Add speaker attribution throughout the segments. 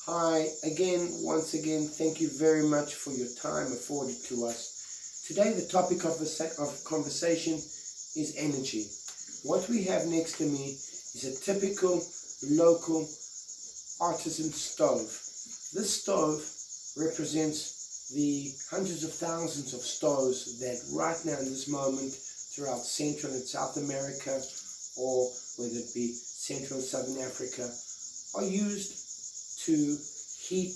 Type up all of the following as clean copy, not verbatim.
Speaker 1: Hi, once again, thank you very much for your time afforded to us. Today, the topic of conversation is energy. What we have next to me is a typical local artisan stove. This stove represents the hundreds of thousands of stoves that right now in this moment throughout Central and South America, or whether it be Central and Southern Africa, are used to heat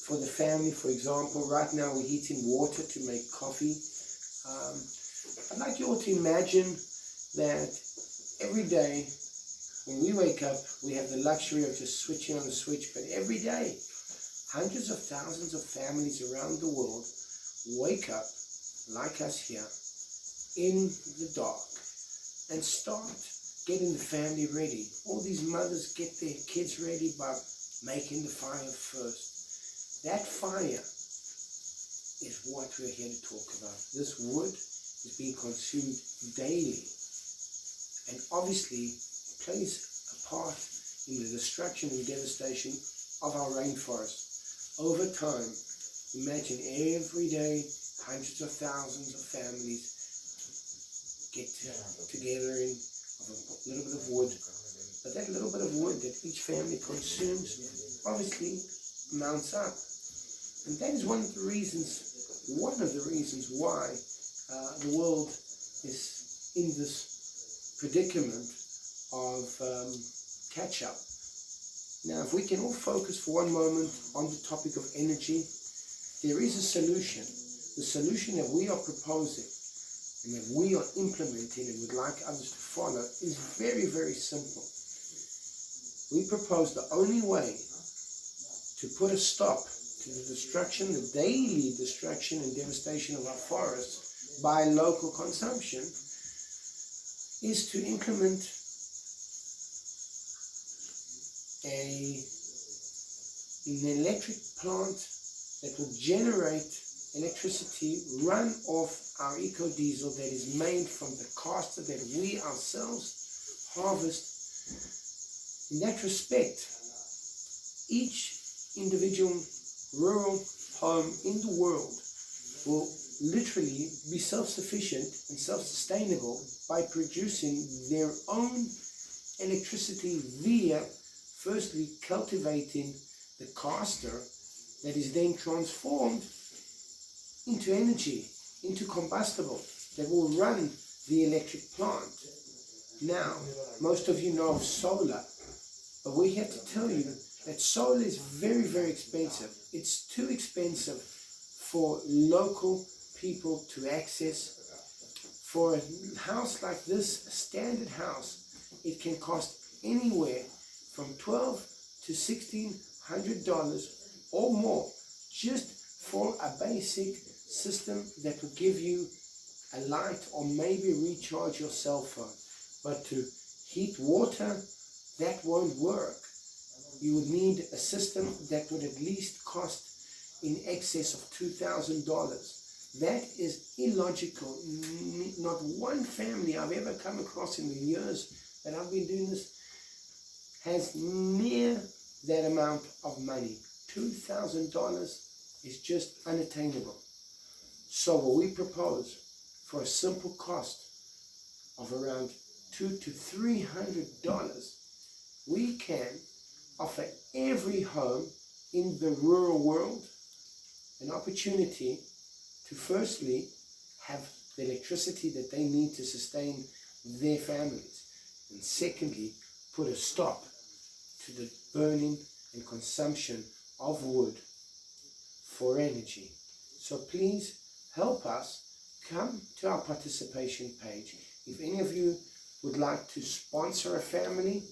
Speaker 1: for the family. For example, right now we're heating water to make coffee. I'd like you all to imagine that every day when we wake up, we have the luxury of just switching on the switch, but every day, hundreds of thousands of families around the world wake up, like us here, in the dark and start getting the family ready. All these mothers get their kids ready by making the fire first. That fire is what we're here to talk about. This wood is being consumed daily and obviously plays a part in the destruction and devastation of our rainforest. Over time, imagine every day hundreds of thousands of families get together in of a little bit of wood. But that little bit of wood that each family consumes obviously mounts up. And that is one of the reasons why the world is in this predicament of catch-up. Now, if we can all focus for one moment on the topic of energy, there is a solution. The solution that we are proposing and that we are implementing and would like others to follow is very, very simple. We propose the only way to put a stop to the destruction, the daily destruction and devastation of our forests by local consumption is to implement an electric plant that will generate electricity run off our eco-diesel that is made from the castor that we ourselves harvest. In that respect, each individual rural home in the world will literally be self-sufficient and self-sustainable by producing their own electricity via, firstly, cultivating the castor that is then transformed into energy, into combustible that will run the electric plant. Now, most of you know of solar, but we're here to tell you that solar is very, very expensive. It's too expensive for local people to access. For a house like this, a standard house, it can cost anywhere from $1,200 to $1,600 or more just for a basic system that will give you a light or maybe recharge your cell phone. But to heat water, that won't work. You would need a system that would at least cost in excess of $2,000. That is illogical. Not one family I've ever come across in the years that I've been doing this has near that amount of money. $2,000 is just unattainable. So what we propose for a simple cost of around $200 to $300, we can offer every home in the rural world an opportunity to firstly have the electricity that they need to sustain their families, and secondly put a stop to the burning and consumption of wood for energy. So please help us. Come to our participation page. If any of you would like to sponsor a family,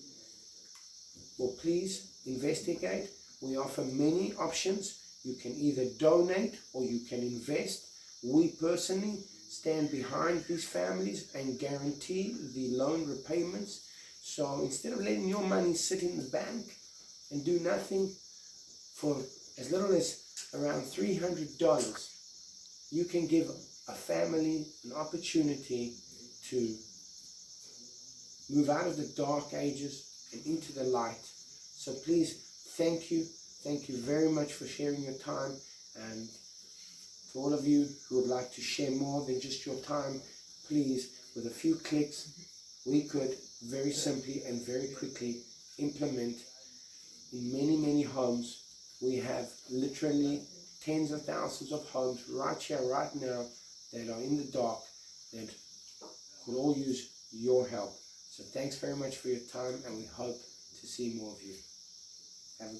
Speaker 1: well, please investigate. We offer many options. You can either donate or you can invest. We personally stand behind these families and guarantee the loan repayments. So instead of letting your money sit in the bank and do nothing, for as little as around $300, you can give a family an opportunity to move out of the dark ages and into the light. So please, thank you Thank you very much for sharing your time, and to all of you who would like to share more than just your time, please, with a few clicks, we could very simply and very quickly implement in many, many homes. We have literally tens of thousands of homes right here, right now, that are in the dark, that could all use your help. So thanks very much for your time, and we hope to see more of you.